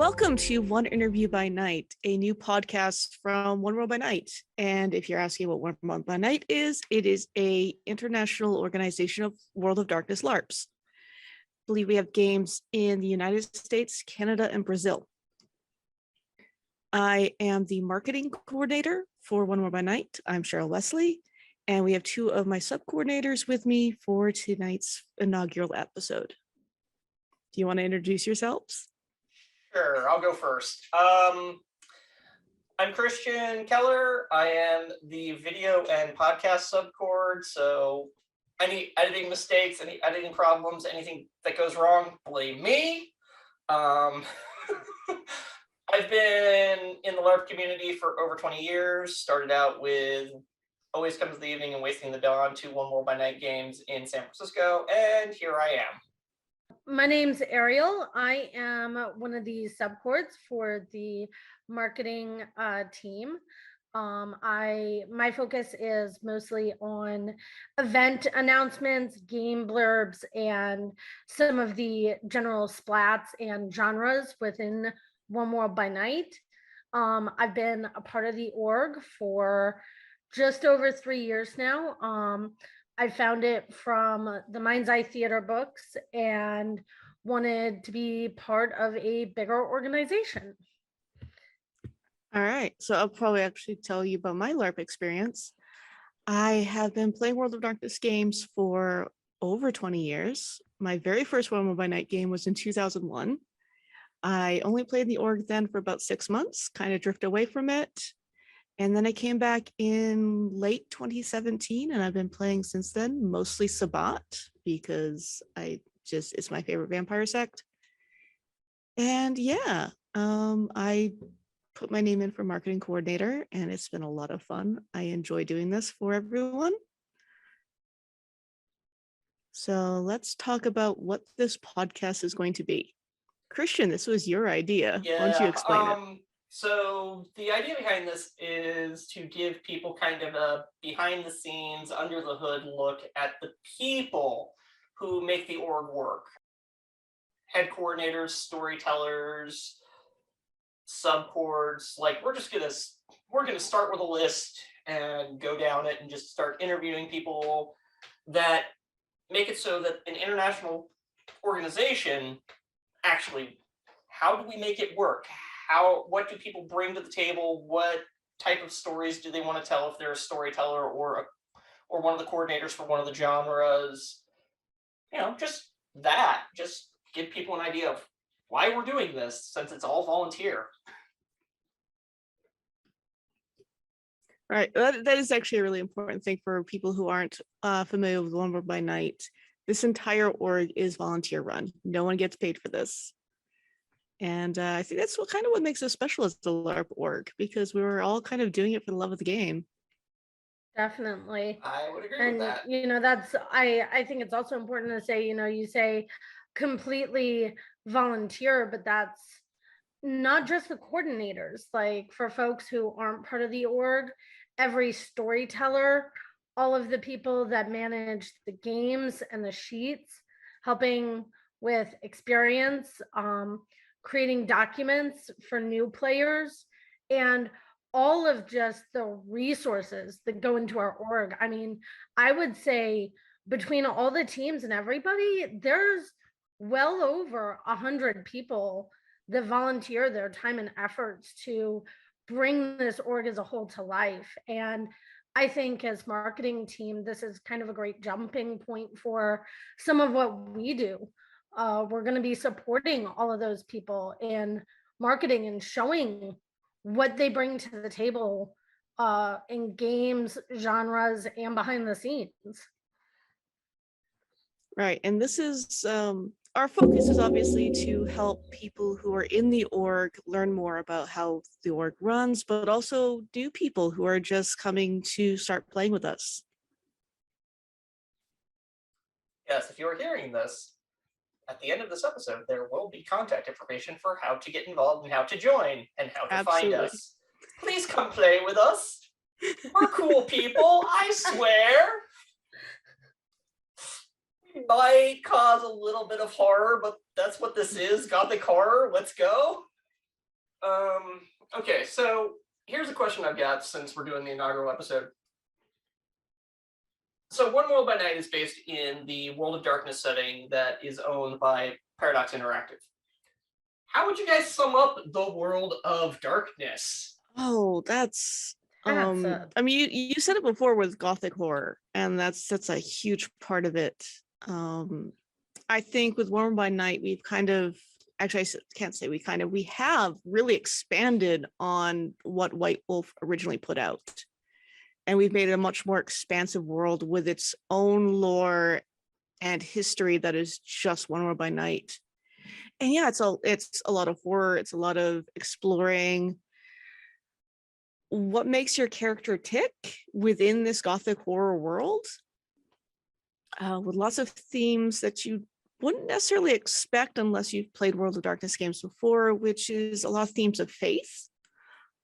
Welcome to One Interview by Night, a new podcast from One World by Night. And if you're asking what One World by Night is, it is a international organization of World of Darkness LARPs. I believe we have games in the United States, Canada, and Brazil. I am the marketing coordinator for One World by Night. I'm Sheryl Westleigh, and we have two of my sub-coordinators with me for tonight's inaugural episode. Do you want to introduce yourselves? Sure, I'll go first. I'm Christian Keller. I am the video and podcast subcoord. So any editing mistakes, any editing problems, anything that goes wrong, blame me. I've been in the LARP community for over 20 years. Started out with Always Comes the Evening and Wasting the Dawn, two One World by Night games in San Francisco, and here I am. My name's Arielle. I am one of the subcoords for the marketing team. My focus is mostly on event announcements, game blurbs, and some of the general splats and genres within One World by Night. I've been a part of the org for just over 3 years now. I found it from the Mind's Eye Theater books and wanted to be part of a bigger organization. All right, so I'll probably actually tell you about my LARP experience. I have been playing World of Darkness games for over 20 years. My very first One World by Night game was in 2001. I only played the org then for about 6 months, kind of drifted away from it. And then I came back in late 2017 and I've been playing since then, mostly Sabbat because it's my favorite vampire sect. And yeah, I put my name in for marketing coordinator and it's been a lot of fun. I enjoy doing this for everyone. So let's talk about what this podcast is going to be. Christian, this was your idea. Yeah, why don't you explain it? So the idea behind this is to give people kind of a behind the scenes, under the hood look at the people who make the org work. Head coordinators, storytellers, subcoords. Like we're gonna start with a list and go down it and just start interviewing people that make it so that an international organization actually, how do we make it work? What do people bring to the table? What type of stories do they want to tell if they're a storyteller or one of the coordinators for one of the genres? Just give people an idea of why we're doing this, since it's all volunteer. Right, that is actually a really important thing for people who aren't familiar with One World by Night. This entire org is volunteer run. No one gets paid for this. And I think that's what makes us special as the LARP org, because we were all kind of doing it for the love of the game. Definitely. I would agree with that. That's I think it's also important to say, you say completely volunteer, but that's not just the coordinators. Like for folks who aren't part of the org, every storyteller, all of the people that manage the games and the sheets, helping with experience, creating documents for new players, and all of just the resources that go into our org. I mean, I would say between all the teams and everybody, there's well over 100 people that volunteer their time and efforts to bring this org as a whole to life. And I think as marketing team, this is kind of a great jumping point for some of what we do. We're going to be supporting all of those people in marketing and showing what they bring to the table in games, genres, and behind the scenes. Right, and this is our focus is obviously to help people who are in the org learn more about how the org runs, but also new people who are just coming to start playing with us. Yes, if you're hearing this, at the end of this episode, there will be contact information for how to get involved and how to join and how to find us. Please come play with us. We're cool people, I swear. Might cause a little bit of horror, but that's what this is, gothic horror. Let's go. Okay, so here's a question I've got since we're doing the inaugural episode. So One World by Night is based in the World of Darkness setting that is owned by Paradox Interactive. How would you guys sum up the World of Darkness? Oh, that's That's a I mean, you said it before with Gothic horror, and that's a huge part of it. I think with Warm by Night, we've kind of can't say we have really expanded on what White Wolf originally put out. And we've made it a much more expansive world with its own lore and history that is just One World by Night. And yeah, it's a lot of horror. It's a lot of exploring what makes your character tick within this Gothic horror world, with lots of themes that you wouldn't necessarily expect unless you've played World of Darkness games before, which is a lot of themes of faith,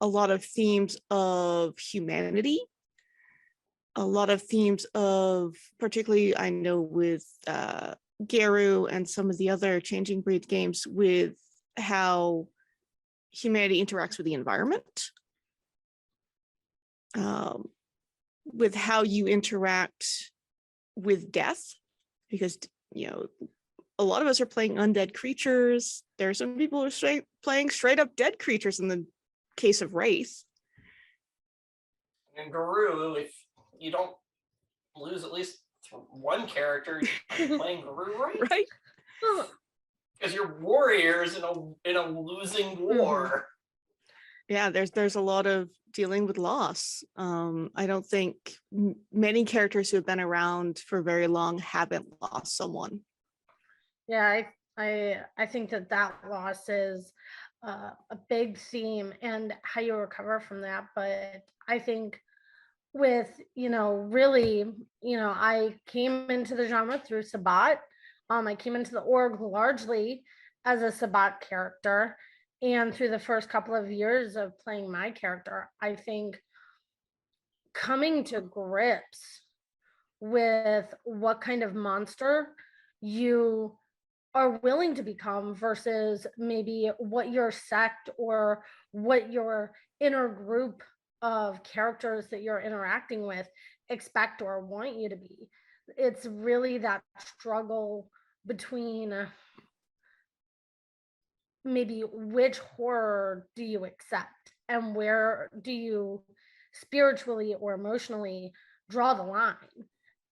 a lot of themes of humanity, a lot of themes of, particularly I know with Geru and some of the other Changing Breed games, with how humanity interacts with the environment, with how you interact with death, because a lot of us are playing undead creatures. There are some people who are playing straight up dead creatures in the case of Wraith. In Guru, if you don't lose at least one character, you're playing Guru, right? Right? Because you're warriors in a losing war. Yeah, there's a lot of dealing with loss. I don't think many characters who have been around for very long haven't lost someone. Yeah, I think that loss is a big theme and how you recover from that. But I think with, really, I came into the genre through Sabbat. I came into the org largely as a Sabbat character. And through the first couple of years of playing my character, I think coming to grips with what kind of monster you are willing to become versus maybe what your sect or what your inner group of characters that you're interacting with expect or want you to be. It's really that struggle between maybe which horror do you accept and where do you spiritually or emotionally draw the line.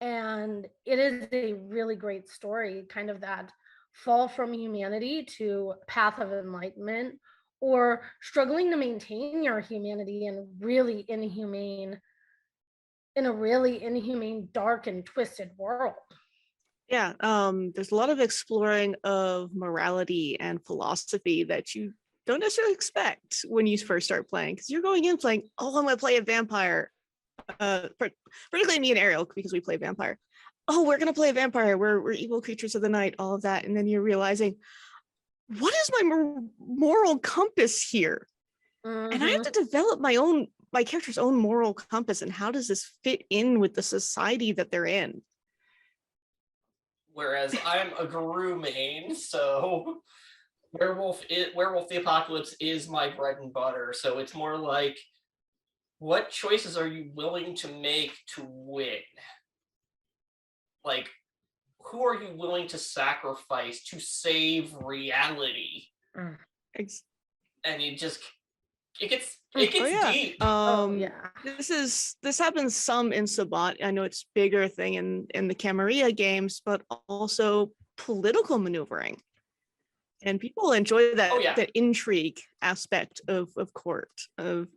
And it is a really great story, kind of that fall from humanity to path of enlightenment, or struggling to maintain your humanity in a really inhumane, dark and twisted world. Yeah, there's a lot of exploring of morality and philosophy that you don't necessarily expect when you first start playing, because you're going in playing, oh, I'm going to play a vampire. Particularly me and Arielle, because we play vampire. Oh, we're going to play a vampire. We're evil creatures of the night, all of that. And then you're realizing, what is my moral compass here? And I have to develop my character's own moral compass. And how does this fit in with the society that they're in? Whereas I'm a Guru main, so Werewolf the Apocalypse is my bread and butter. So it's more like, what choices are you willing to make to win? Like, who are you willing to sacrifice to save reality? And it gets deep. This happens some in Sabbat. I know it's bigger thing in the Camarilla games, but also political maneuvering. And people enjoy that that intrigue aspect of court, of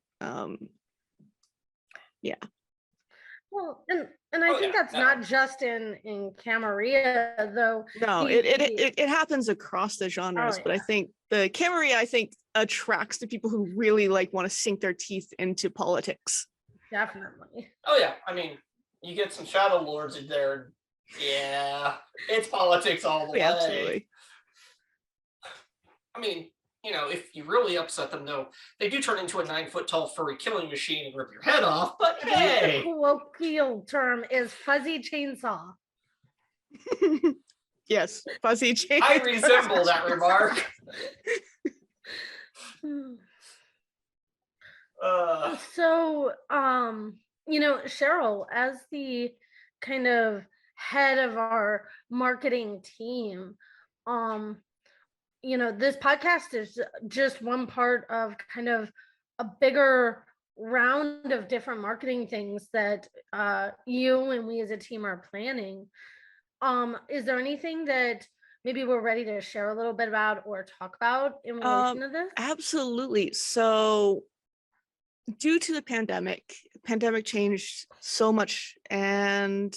Well, and I think that's not just in Camarilla, though. No, it happens across the genres, but I think the Camarilla, attracts the people who really want to sink their teeth into politics. Definitely. Oh yeah, I mean, you get some Shadow Lords in there. Yeah, it's politics all the way. Absolutely. I mean, if you really upset them, though, they do turn into a 9-foot-tall furry killing machine and rip your head off. But hey, the colloquial term is fuzzy chainsaw. Yes, fuzzy chainsaw. I resemble that remark. So, Cheryl, as the kind of head of our marketing team, um, this podcast is just one part of kind of a bigger round of different marketing things that you and we as a team are planning. Is there anything that maybe we're ready to share a little bit about or talk about in relation to this? Absolutely. So due to the pandemic changed so much, and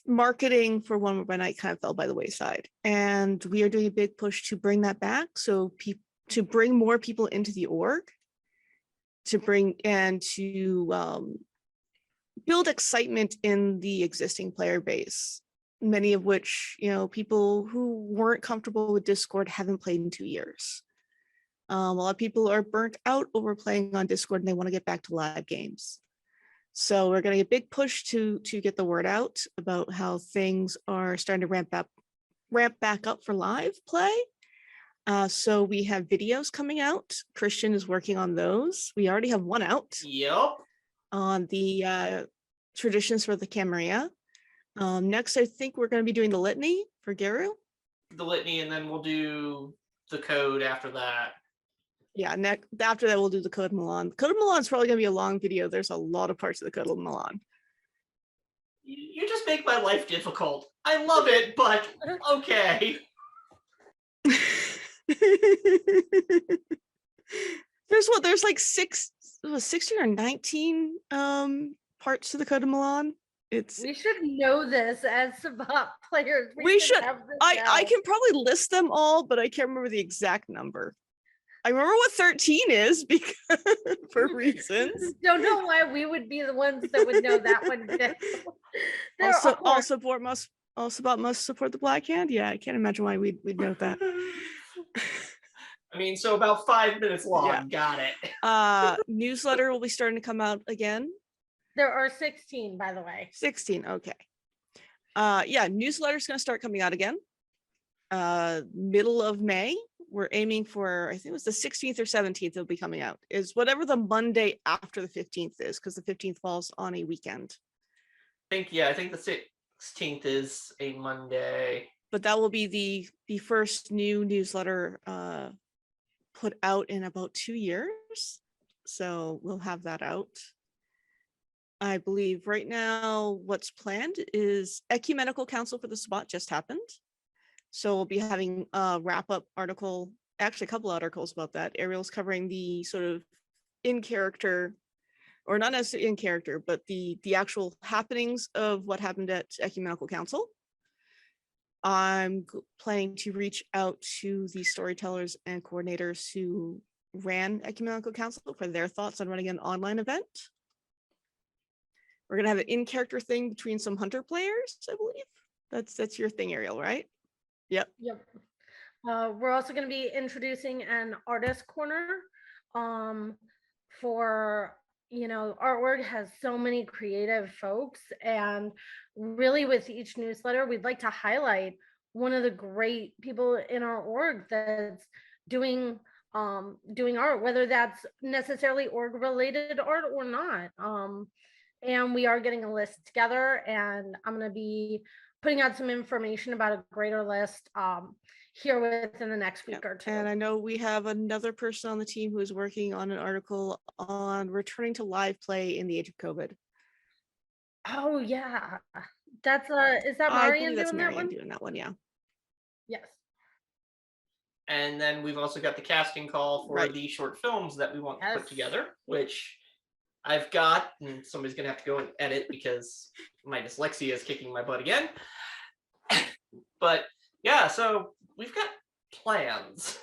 marketing for One More Night kind of fell by the wayside. And we are doing a big push to bring that back. So to bring more people into the org, to bring and to build excitement in the existing player base, many of which, people who weren't comfortable with Discord haven't played in 2 years. A lot of people are burnt out over playing on Discord and they want to get back to live games. So we're getting a big push to get the word out about how things are starting to ramp back up for live play. So we have videos coming out. Christian is working on those. We already have one out. Yep. On the traditions for the Camarilla. Next, I think we're going to be doing the litany for Geru. The litany, and then we'll do the code after that. Yeah, after that, we'll do the Code of Milan. Code of Milan is probably going to be a long video. There's a lot of parts of the Code of Milan. You just make my life difficult. I love it, but okay. There's like 16 or 19 parts to the Code of Milan. We should know this as Subcoord players. We should. Have this I down. can probably list them all, but I can't remember the exact number. I remember what 13 is because for reasons. Don't know why we would be the ones that would know that one. Also, must support the Black Hand. Yeah, I can't imagine why we'd note that. I mean, so about 5 minutes long. Yeah. Got it. Newsletter will be starting to come out again. There are 16, by the way. 16, okay. Newsletter's going to start coming out again. Middle of May. We're aiming for, I think it was the 16th or 17th it'll be coming out. Is whatever the Monday after the 15th is, because the 15th falls on a weekend. I think the 16th is a Monday. But that will be the first new newsletter put out in about 2 years. So we'll have that out. I believe right now what's planned is Ecumenical Council for the Spot just happened. So we'll be having a wrap-up article, actually a couple articles about that. Arielle's covering the sort of in-character, or not necessarily in character, but the actual happenings of what happened at Ecumenical Council. I'm planning to reach out to the storytellers and coordinators who ran Ecumenical Council for their thoughts on running an online event. We're gonna have an in-character thing between some hunter players, I believe. That's your thing, Arielle, right? Yep. We're also going to be introducing an artist corner for, our org has so many creative folks, and really with each newsletter, we'd like to highlight one of the great people in our org that's doing art, whether that's necessarily org related art or not. And we are getting a list together, and I'm going to be putting out some information about a greater list here within the next week or two. And I know we have another person on the team who is working on an article on returning to live play in the age of COVID. Oh yeah, that's is that Marianne doing that one? Doing that one, yeah. Yes. And then we've also got the casting call for the short films that we want to put together, which I've got, and somebody's gonna have to go and edit because my dyslexia is kicking my butt again. But yeah, so we've got plans.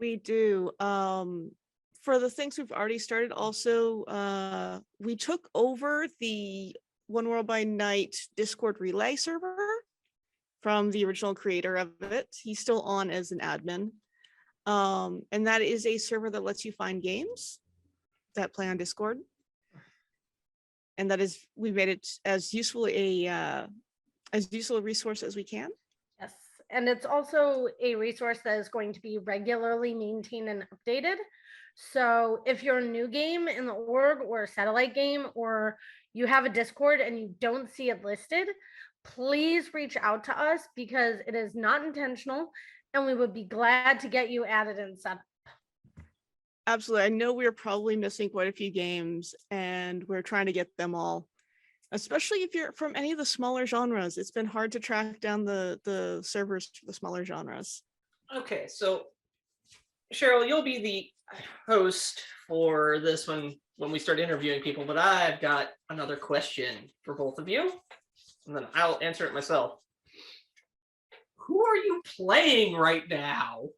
We do. For the things we've already started, also, we took over the One World by Night Discord relay server from the original creator of it. He's still on as an admin. And that is a server that lets you find games that play on Discord. And that is, we made it as useful a resource as we can. Yes, And it's also a resource that is going to be regularly maintained and updated. So if you're a new game in the org or a satellite game, or you have a Discord and you don't see it listed, please reach out to us because it is not intentional and we would be glad to get you added and set up. Absolutely. I know we're probably missing quite a few games and we're trying to get them all, especially if you're from any of the smaller genres. It's been hard to track down the servers for the smaller genres. Okay, so Sheryl, you'll be the host for this one when we start interviewing people, but I've got another question for both of you, and then I'll answer it myself. Who are you playing right now?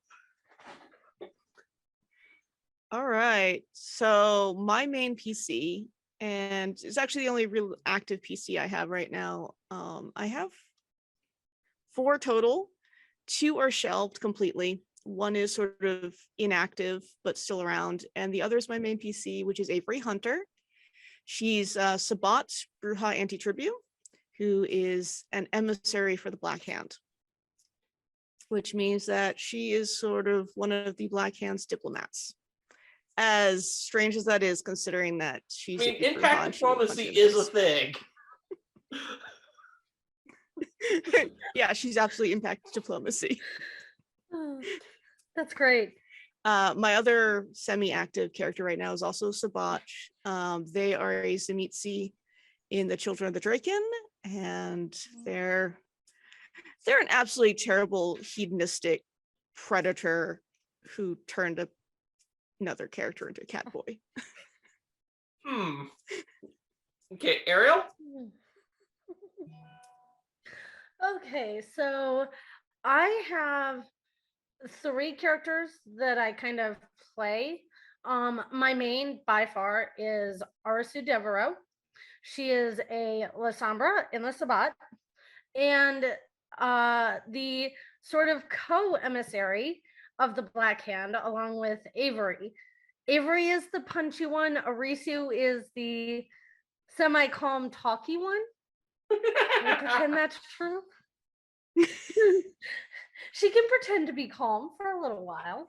All right. So my main PC, and it's actually the only real active PC I have right now. I have 4 total. 2 are shelved completely. One is sort of inactive, but still around. And the other is my main PC, which is Avery Hunter. She's Sabbat Bruja Antitribu, who is an emissary for the Black Hand, which means that she is sort of one of the Black Hand's diplomats. As strange as that is, considering that she's impact diplomacy is a thing. Yeah, she's absolutely impact diplomacy. Oh, that's great. My other semi-active character right now is also Sabbat. They are a Zemitzi in the Children of the Draken, and they're an absolutely terrible hedonistic predator who turned another character into a cat boy. Okay, Arielle? Okay, so I have 3 characters that I kind of play. My main by far is Arasu Devereaux. She is a Lasombra in the Sabbat, and the sort of co-emissary of the Black Hand, along with Avery. Avery is the punchy one. Arisu is the semi-calm, talky one. I pretend that's true. She can pretend to be calm for a little while.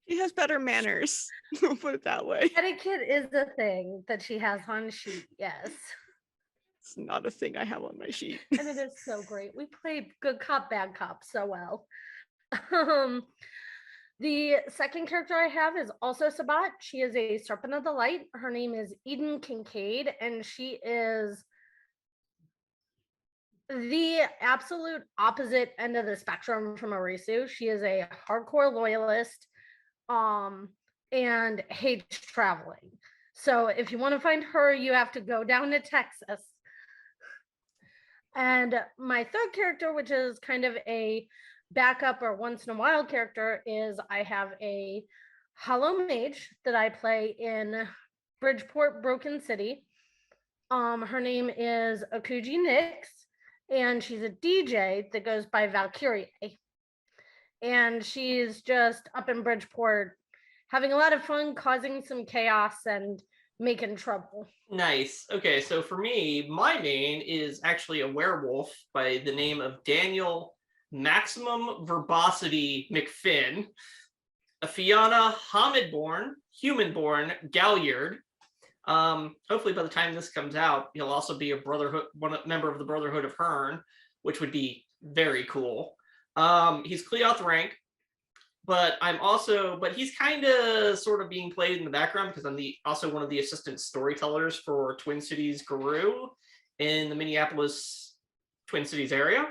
She has better manners. We'll put it that way. Etiquette is the thing that she has on sheet, yes. It's not a thing I have on my sheet. And it is so great. We played good cop, bad cop so well. The second character I have is also Sabbat. She is a Serpent of the Light. Her name is Eden Kincaid, and she is the absolute opposite end of the spectrum from Arisu. She is a hardcore loyalist, and hates traveling. So if you want to find her, you have to go down to Texas. And my third character, which is kind of a backup or once in a while character, is I have a Hollow Mage that I play in Bridgeport, Broken City. Her name is Akuji Nix, and she's a DJ that goes by Valkyrie. And she's just up in Bridgeport having a lot of fun, causing some chaos and making trouble. Nice. Okay, so for me, my main is actually a werewolf by the name of Daniel Maximum Verbosity McFinn, a Fianna Hamid-born, human-born Galliard. Hopefully by the time this comes out, he'll also be a member of the Brotherhood of Hern, which would be very cool. He's Cleoth rank, but he's kind of sort of being played in the background because I'm also one of the assistant storytellers for Twin Cities Guru in the Minneapolis Twin Cities area.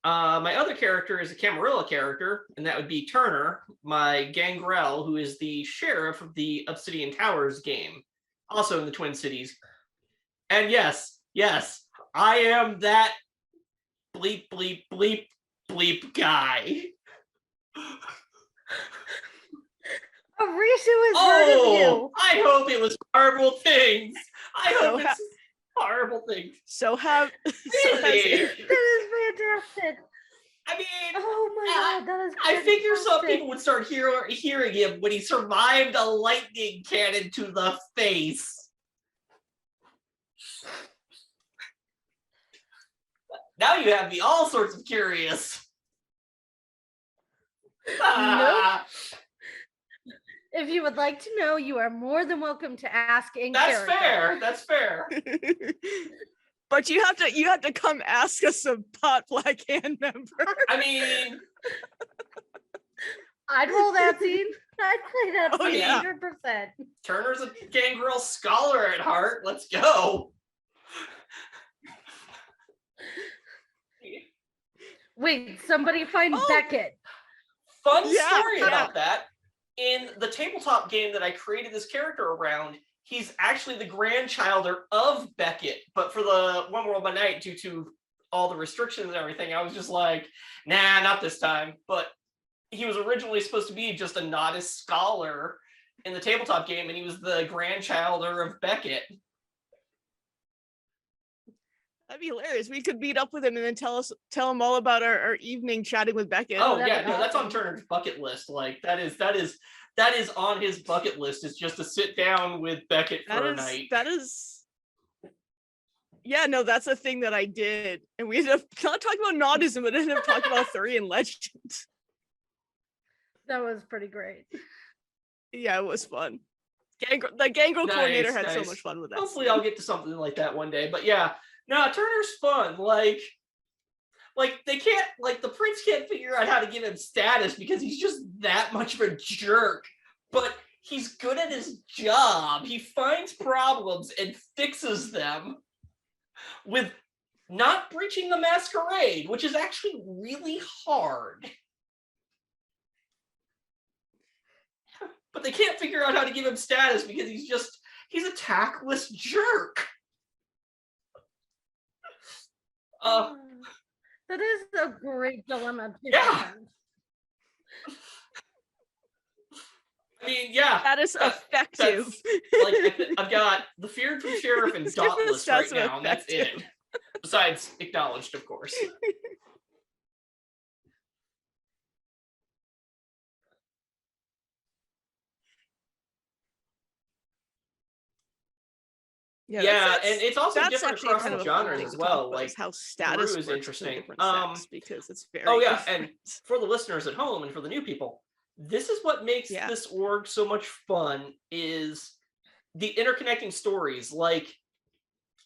My other character is a Camarilla character, and that would be Turner, my Gangrel, who is the sheriff of the Obsidian Towers game, also in the Twin Cities. And yes, I am that bleep, bleep, bleep, bleep guy. Arisu has heard of you. I hope it was horrible things. I hope it's horrible things. That is fantastic. I mean, oh my god, that is I figure some fantastic. people would start hearing him when he survived a lightning cannon to the face. Now you have me all sorts of curious. Nope. If you would like to know, you are more than welcome to ask in That's character. fair. That's fair. But you have to come ask us a pot black hand member. I mean, I'd roll that scene. I'd play that Oh, scene yeah. 100%. Turner's a gangrel scholar at heart. Let's go. Wait, somebody find Oh. Beckett. Fun Yeah, story yeah. about that. In the tabletop game that I created this character around, he's actually the grandchild of Beckett. But for the One World by Night, due to all the restrictions and everything, I was just like, nah, not this time. But he was originally supposed to be just a Nodus scholar in the tabletop game, and he was the grandchild of Beckett. That'd be hilarious. We could meet up with him and then tell him all about our evening chatting with Beckett. Oh that'd yeah, be no, that's on awesome. Turner's bucket list. Like that is on his bucket list, is just to sit down with Beckett for a night. Yeah, no, that's a thing that I did. And we ended up not talking about Nodism, but ended up talking about Arthurian legends. That was pretty great. Yeah, it was fun. The Gangrel coordinator had so nice. much fun with that. Hopefully I'll get to something like that one day. But yeah, no, Turner's fun. Like they can't, like the prince can't figure out how to give him status because he's just that much of a jerk. But he's good at his job. He finds problems and fixes them with not breaching the masquerade, which is actually really hard. But they can't figure out how to give him status because he's a tactless jerk. That is a great dilemma. Yeah. I mean, yeah. That is effective. I've got the Feared from Sheriff and Dauntless right now, and that's it. Besides Acknowledged, of course. Yeah, and it's also different across kind the of a fun genres thing as to well. talk about, Like is how status Brew is works interesting. for different sects, because it's very Oh yeah, different. and for the listeners at home and for the new people, this is what makes this org so much fun, is the interconnecting stories. Like,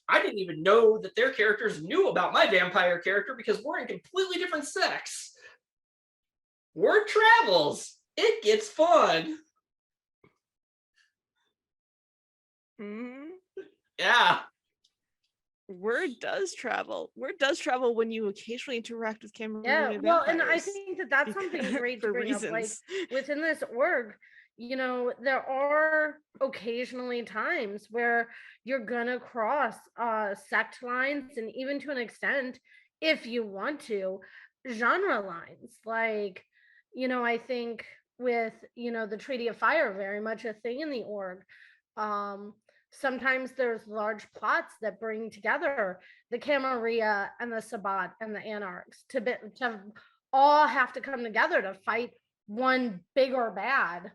I didn't even know that their characters knew about my vampire character because we're in completely different sects. Word travels. It gets fun. Mm-hmm. Yeah. Word does travel. Word does travel when you occasionally interact with Cameroonian Yeah, well, vampires. and I think that's something great to bring up. Like, within this org, there are occasionally times where you're gonna cross sect lines, and even to an extent, if you want to, genre lines. Like, I think with the Treaty of Fire, very much a thing in the org. Sometimes there's large plots that bring together the Camarilla and the Sabbat and the Anarchs to all have to come together to fight one big or bad.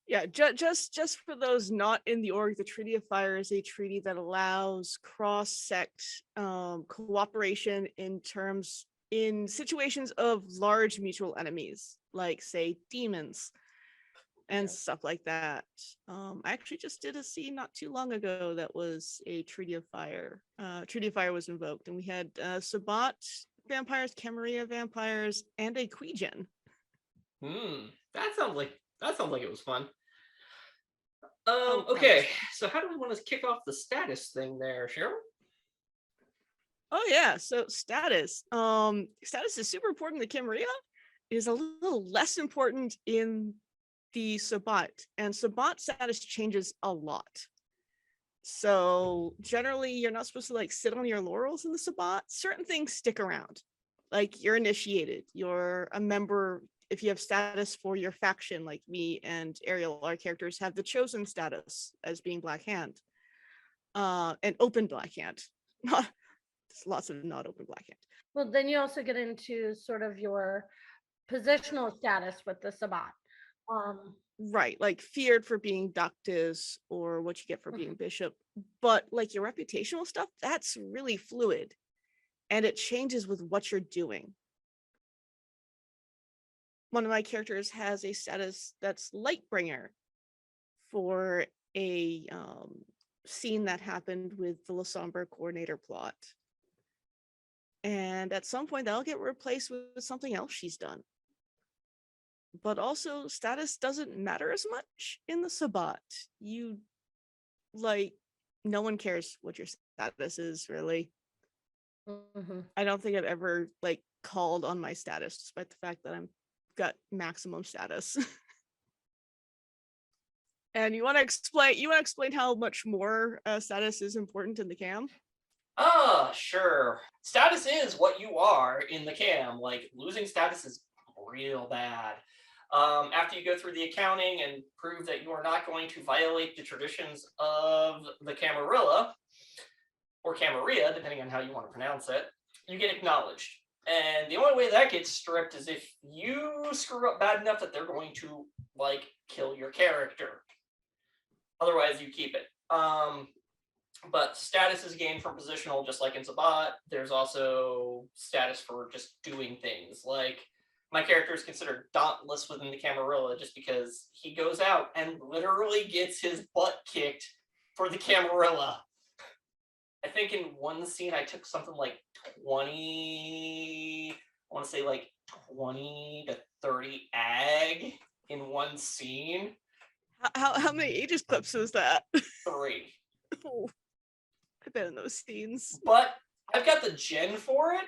Yeah, just for those not in the org, the Treaty of Fire is a treaty that allows cross-sect cooperation in situations of large mutual enemies, like say demons and stuff like that. I actually just did a scene not too long ago that was a Treaty of Fire. Treaty of Fire was invoked, and we had Sabbat vampires, Camarilla vampires, and a Queegen. That sounds like it was fun. Okay, so how do we want to kick off the status thing there, Sheryl? Oh yeah, so status. Status is super important in Camarilla. It is a little less important in the Sabbat, and Sabbat status changes a lot. So generally, you're not supposed to like sit on your laurels in the Sabbat. Certain things stick around, like you're initiated, you're a member. If you have status for your faction, like me and Arielle, our characters have the chosen status as being Black Hand, and open Black Hand. There's lots of not open Black Hand. Well, then you also get into sort of your positional status with the Sabbat. Right, like feared for being Ductus or what you get for being Bishop. But like your reputational stuff, that's really fluid and it changes with what you're doing. One of my characters has a status that's Lightbringer for a scene that happened with the Lasombra coordinator plot. And at some point that'll get replaced with something else she's done. But also status doesn't matter as much in the Sabbat. You like, no one cares what your status is really. I don't think I've ever like called on my status despite the fact that I'm got maximum status. And you want to explain how much more status is important in the cam? Sure. Status is what you are in the cam. Like, losing status is real bad. After you go through the accounting and prove that you are not going to violate the traditions of the Camarilla, or Camarilla, depending on how you want to pronounce it, you get acknowledged. And the only way that gets stripped is if you screw up bad enough that they're going to, like, kill your character. Otherwise, you keep it. But status is gained from positional, just like in Sabbat. There's also status for just doing things. Like, my character is considered dauntless within the Camarilla just because he goes out and literally gets his butt kicked for the Camarilla. I think in one scene I took something like 20, I want to say like 20 to 30 ag in one scene. How many Aegis clips was that? 3. Oh, I've been in those scenes. But I've got the gen for it.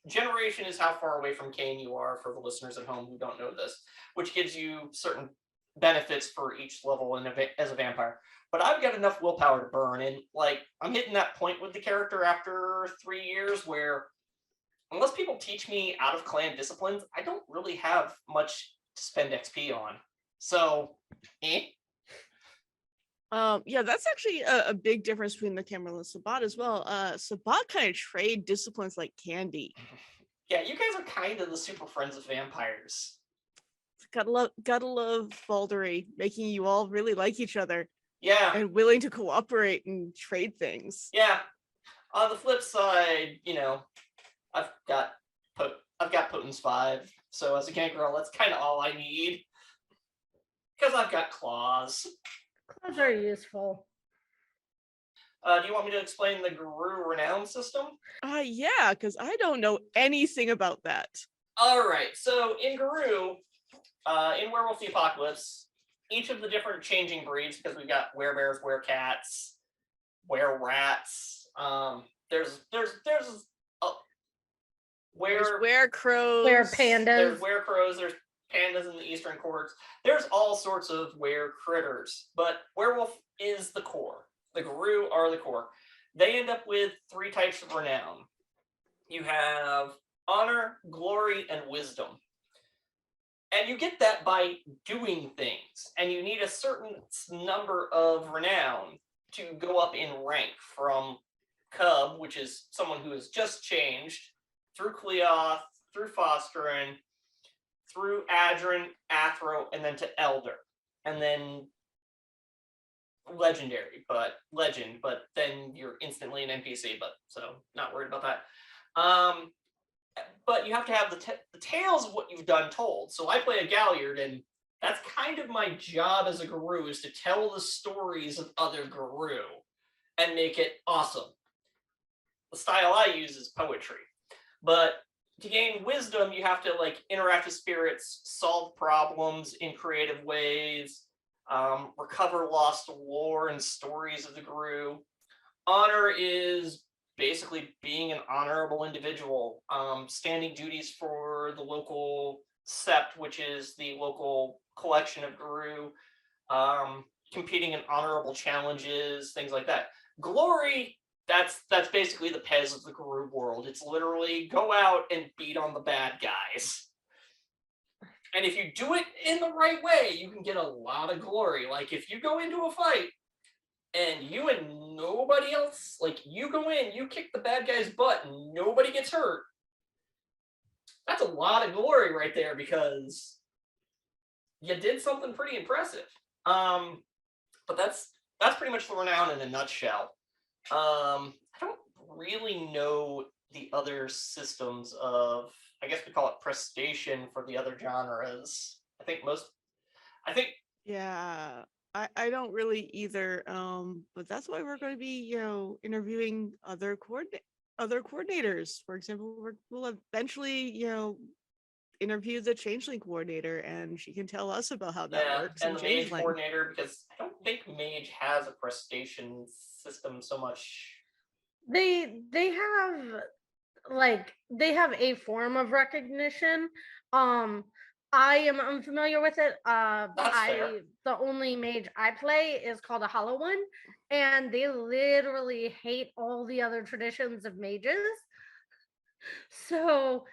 Generation is how far away from Kane you are, for the listeners at home who don't know this, which gives you certain benefits for each level as a vampire. But I've got enough willpower to burn, and like, I'm hitting that point with the character after 3 years where, unless people teach me out of clan disciplines, I don't really have much to spend XP on. So, yeah, that's actually a big difference between the Camarilla and Sabbat as well. Sabbat kind of trade disciplines like candy. Yeah, you guys are kind of the super friends of vampires. Gotta love Baldery, making you all really like each other. Yeah. And willing to cooperate and trade things. Yeah. On the flip side, you know, I've got Potence 5, so as a gangrel, that's kind of all I need. Because I've got claws. Claws are useful. Do you want me to explain the Guru Renown system? Yeah, because I don't know anything about that. All right, so in Guru, in Werewolf the Apocalypse, each of the different changing breeds, because we've got werebears, werecats, wererats. There's werecrows, werepandas. There's werecrows. There's pandas in the Eastern Courts. There's all sorts of were critters, but werewolf is the core. The Guru are the core. They end up with 3 types of renown. You have honor, glory, and wisdom. And you get that by doing things. And you need a certain number of renown to go up in rank from Cub, which is someone who has just changed, through Cleoth, through Fosterin, through Adrin, Athro, and then to Elder. And then legendary, but then you're instantly an NPC, but so not worried about that. But you have to have the tales of what you've done told. So I play a Galliard, and that's kind of my job as a Guru, is to tell the stories of other Guru and make it awesome. The style I use is poetry. But to gain wisdom, you have to like interact with spirits, solve problems in creative ways, recover lost lore and stories of the Guru. Honor is basically being an honorable individual, standing duties for the local sept, which is the local collection of Guru, competing in honorable challenges, things like that. Glory, that's basically the Pez of the Guru world. It's literally go out and beat on the bad guys. And if you do it in the right way, you can get a lot of glory. Like if you go into a fight and you and nobody else, like you go in, you kick the bad guy's butt and nobody gets hurt, that's a lot of glory right there, because you did something pretty impressive. But that's pretty much the renown in a nutshell. I don't really know the other systems of, I guess we call it prestation for the other genres. I think Yeah, I don't really either. But that's why we're going to be, interviewing other coordinators. For example, we'll eventually, interview the changeling coordinator, and she can tell us about how that works and in the mage changeling. coordinator, because I don't think mage has a prestation system so much. They have they have a form of recognition. I am unfamiliar with it. That's fair. The only mage I play is called a hollow one, and they literally hate all the other traditions of mages. So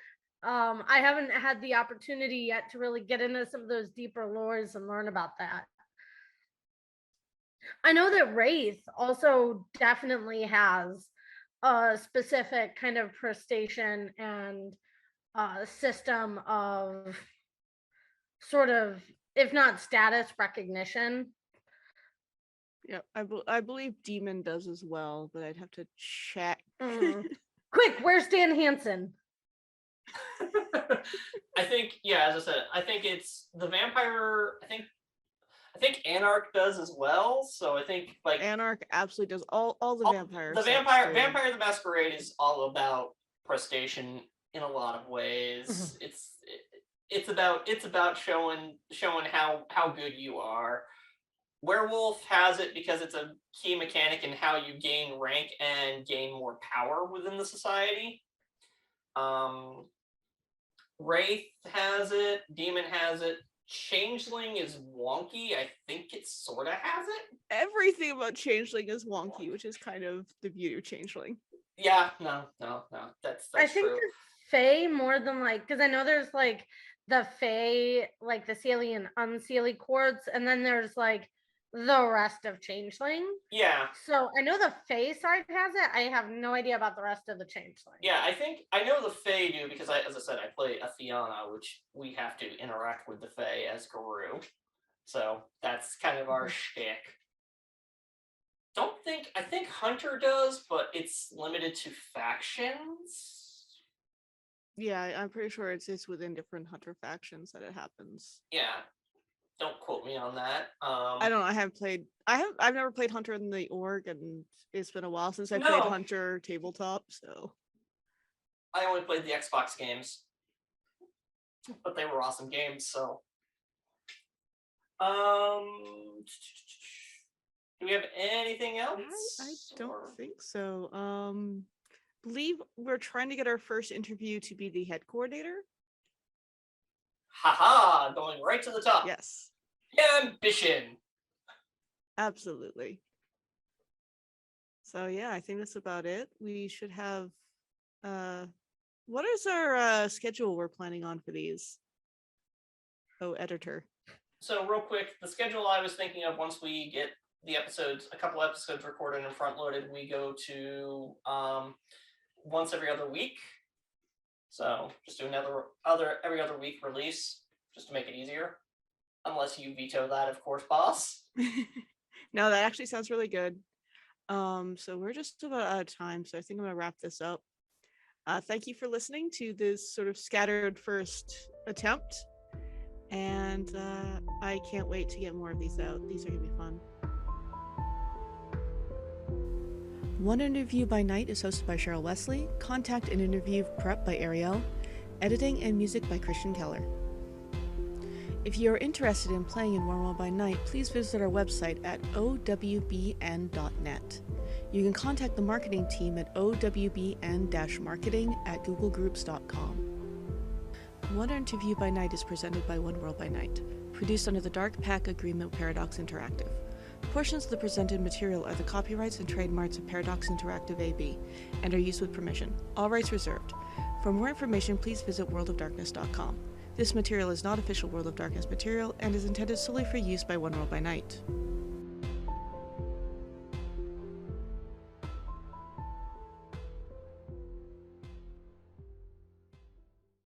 I haven't had the opportunity yet to really get into some of those deeper lores and learn about that. I know that Wraith also definitely has a specific kind of prestation and system of sort of, if not status, recognition. Yeah, I believe Demon does as well, but I'd have to check. Quick, where's Dan Hansen? I think, yeah, as I said, I think it's the vampire. I think Anarch does as well. So I think like Anarch absolutely does all the vampire. The Vampire the Masquerade is all about prestation in a lot of ways. It's about showing how good you are. Werewolf has it because it's a key mechanic in how you gain rank and gain more power within the society. Wraith has it. Demon has it. Changeling is wonky. I think it sort of has it. Everything about Changeling is wonky, which is kind of the beauty of Changeling. Yeah, no. That's I think true. the Fae more than because I know there's the Fae, the Seelie and Unseelie chords, and then there's the rest of Changeling. Yeah. So I know the Fae side has it. I have no idea about the rest of the Changeling. Yeah, I think I know the Fae do because as I said, I play Atheana, which we have to interact with the Fae as Guru. So that's kind of our shtick. I think Hunter does, but it's limited to factions. Yeah, I'm pretty sure it's within different Hunter factions that it happens. Yeah. Don't quote me on that. I don't know. I've never played Hunter in the org, and it's been a while since I played Hunter tabletop, so I only played the Xbox games. But they were awesome games, so do we have anything else? I don't think so. Believe we're trying to get our first interview to be the head coordinator. Haha, going right to the top. Yes. Ambition. Absolutely. So yeah, I think that's about it. We should have what is our schedule we're planning on for these? Oh, editor. So real quick, the schedule I was thinking of, once we get the a couple episodes recorded and front loaded, we go to once every other week. So just do every other week release, just to make it easier. Unless you veto that, of course, boss. No, that actually sounds really good. So we're just about out of time, so I think I'm gonna wrap this up. Thank you for listening to this sort of scattered first attempt, and I can't wait to get more of these out. These are gonna be fun. One Interview by Night is hosted by Sheryl Westleigh. Contact and interview prep by Arielle. Editing and music by Christian Keller. If you are interested in playing in One World by Night, please visit our website at OWbN.net. You can contact the marketing team at OWbN-marketing@googlegroups.com. One Interview by Night is presented by One World by Night, produced under the Dark Pack Agreement with Paradox Interactive. Portions of the presented material are the copyrights and trademarks of Paradox Interactive AB and are used with permission. All rights reserved. For more information, please visit worldofdarkness.com. This material is not official World of Darkness material and is intended solely for use by One World by Night.